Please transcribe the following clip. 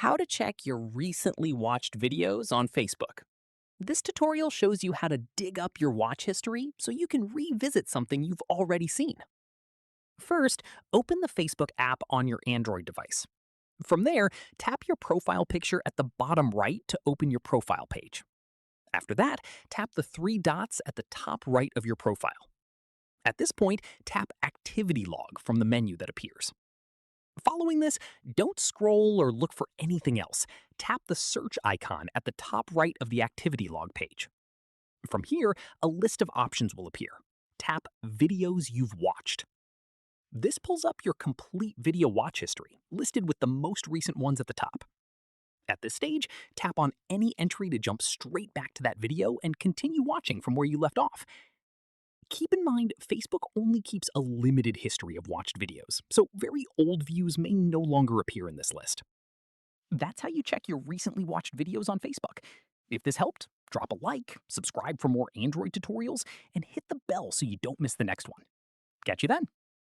How to check your recently watched videos on Facebook. This tutorial shows you how to dig up your watch history so you can revisit something you've already seen. First, open the Facebook app on your Android device. From there, tap your profile picture at the bottom right to open your profile page. After that, tap the three dots at the top right of your profile. At this point, tap Activity Log from the menu that appears. Following this, don't scroll or look for anything else. Tap the search icon at the top right of the activity log page. From here, a list of options will appear. Tap Videos You've Watched. This pulls up your complete video watch history, listed with the most recent ones at the top. At this stage, tap on any entry to jump straight back to that video and continue watching from where you left off. Keep in mind, Facebook only keeps a limited history of watched videos, so very old views may no longer appear in this list. That's how you check your recently watched videos on Facebook. If this helped, drop a like, subscribe for more Android tutorials, and hit the bell so you don't miss the next one. Catch you then.